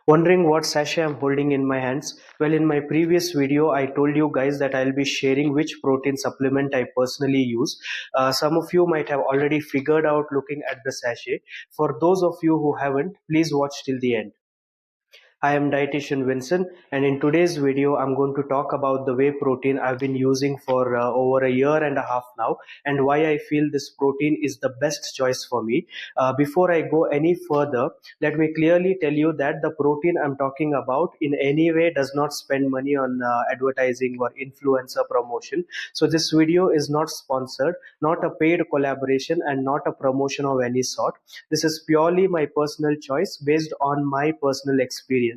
Wondering what sachet I'm holding in my hands? Well, in my previous video, I told you guys that I'll be sharing which protein supplement I personally use. Some of you might have already figured out looking at the sachet. For those of you who haven't, please watch till the end. I am Dietitian Vincent, and in today's video, I'm going to talk about the whey protein I've been using for over a year and a half now, and why I feel this protein is the best choice for me. Before I go any further, let me clearly tell you that the protein I'm talking about in any way does not spend money on advertising or influencer promotion. So, this video is not sponsored, not a paid collaboration, and not a promotion of any sort. This is purely my personal choice based on my personal experience.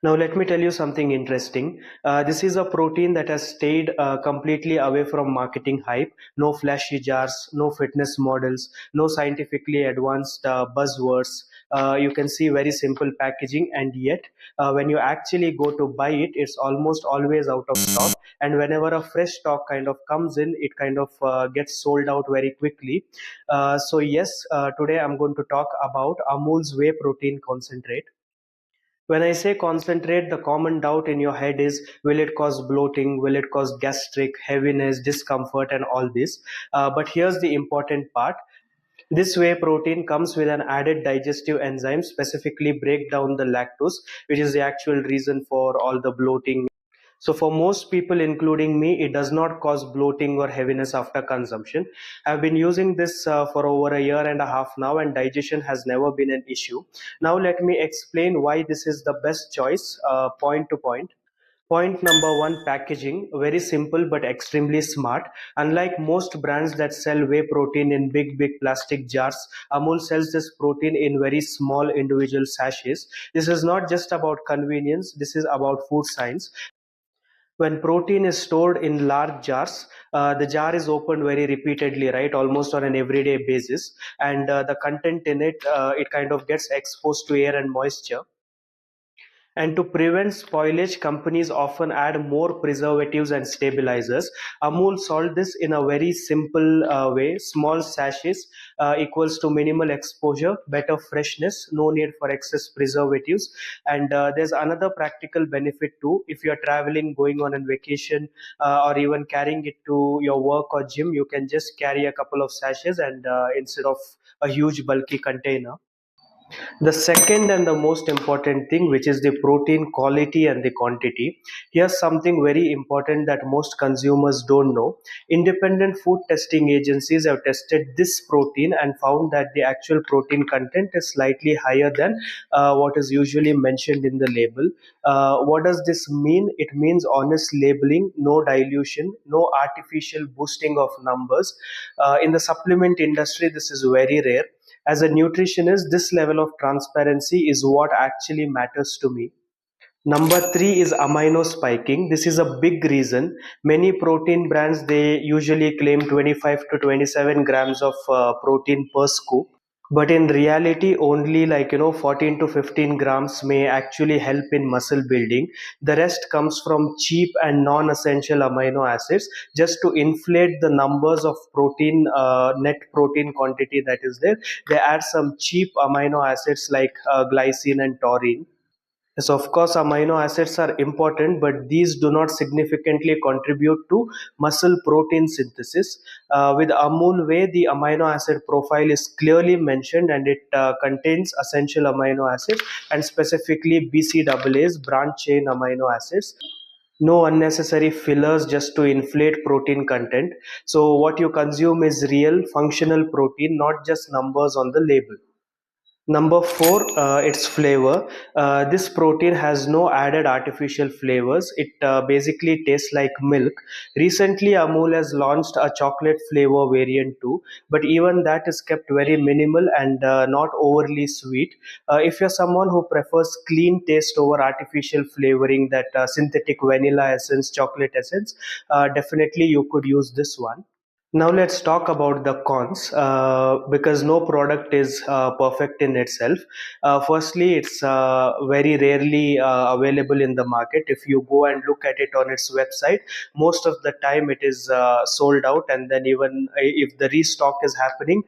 Now, let me tell you something interesting. This is a protein that has stayed completely away from marketing hype. No flashy jars, no fitness models, no scientifically advanced buzzwords. You can see very simple packaging, and yet, when you actually go to buy it, it's almost always out of stock. And whenever a fresh stock kind of comes in, it kind of gets sold out very quickly. Today I'm going to talk about Amul's whey protein concentrate. When I say concentrate, the common doubt in your head is, will it cause bloating? Will it cause gastric, heaviness, discomfort, and all this? But here's the important part. This whey protein comes with an added digestive enzyme, specifically break down the lactose, which is the actual reason for all the bloating. So for most people, including me, it does not cause bloating or heaviness after consumption. I've been using this for over a year and a half now, and digestion has never been an issue. Now let me explain why this is the best choice, point to point. Point number one, packaging. Very simple but extremely smart. Unlike most brands that sell whey protein in big plastic jars, Amul sells this protein in very small individual sachets. This is not just about convenience, this is about food science. When protein is stored in large jars, the jar is opened very repeatedly, right, almost on an everyday basis, and the content in it, it kind of gets exposed to air and moisture. And to prevent spoilage, companies often add more preservatives and stabilizers. Amul solved this in a very simple way. Small sachets equals to minimal exposure, better freshness, no need for excess preservatives. And there's another practical benefit too. If you're traveling, going on a vacation, or even carrying it to your work or gym, you can just carry a couple of sachets and instead of a huge bulky container. The second and the most important thing, which is the protein quality and the quantity. Here's something very important that most consumers don't know. Independent food testing agencies have tested this protein and found that the actual protein content is slightly higher than what is usually mentioned in the label. What does this mean? It means honest labeling, no dilution, no artificial boosting of numbers. In the supplement industry, this is very rare. As a nutritionist, this level of transparency is what actually matters to me. Number three is amino spiking. This is a big reason. Many protein brands, they usually claim 25 to 27 grams of protein per scoop, but in reality only 14 to 15 grams may actually help in muscle building. The rest comes from cheap and non-essential amino acids just to inflate the numbers of protein, net protein quantity that is there. They add some cheap amino acids like glycine and taurine. Yes, of course, amino acids are important, but these do not significantly contribute to muscle protein synthesis. With Amul Whey, the amino acid profile is clearly mentioned, and it contains essential amino acids and specifically BCAAs, branch chain amino acids. No unnecessary fillers just to inflate protein content. So, what you consume is real functional protein, not just numbers on the label. Number four, its flavor. This protein has no added artificial flavors. It basically tastes like milk. Recently, Amul has launched a chocolate flavor variant too, but even that is kept very minimal and not overly sweet. If you're someone who prefers clean taste over artificial flavoring, that synthetic vanilla essence, chocolate essence, definitely you could use this one. Now let's talk about the cons, because no product is perfect in itself. Firstly, it's very rarely available in the market. If you go and look at it on its website, most of the time it is sold out, and then even if the restock is happening,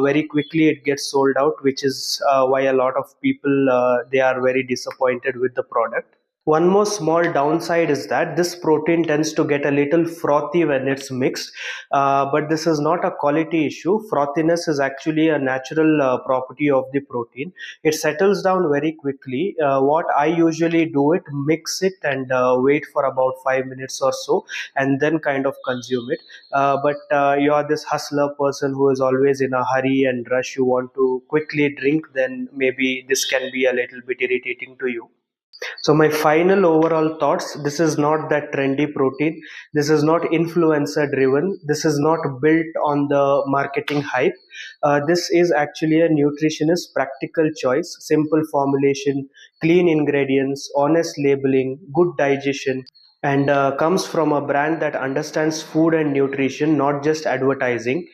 very quickly it gets sold out, which is why a lot of people they are very disappointed with the product. One more small downside is that this protein tends to get a little frothy when it's mixed, but this is not a quality issue. Frothiness is actually a natural property of the protein. It settles down very quickly. What I usually do it, mix it and wait for about 5 minutes or so, and then kind of consume it. But you're this hustler person who is always in a hurry and rush. You want to quickly drink, then maybe this can be a little bit irritating to you. So my final overall thoughts, this is not that trendy protein. This is not influencer driven. This is not built on the marketing hype. This is actually a nutritionist practical choice, simple formulation, clean ingredients, honest labeling, good digestion, and comes from a brand that understands food and nutrition, not just advertising.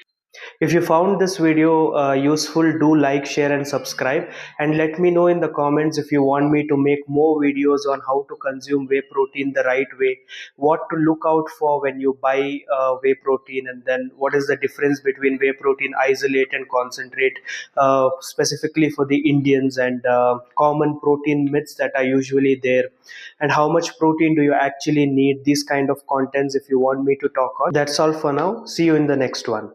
If you found this video useful, do like, share, and subscribe. And let me know in the comments if you want me to make more videos on how to consume whey protein the right way, what to look out for when you buy whey protein, and then what is the difference between whey protein isolate and concentrate, specifically for the Indians, and common protein myths that are usually there, and how much protein do you actually need. These kind of contents if you want me to talk on. That's all for now. See you in the next one.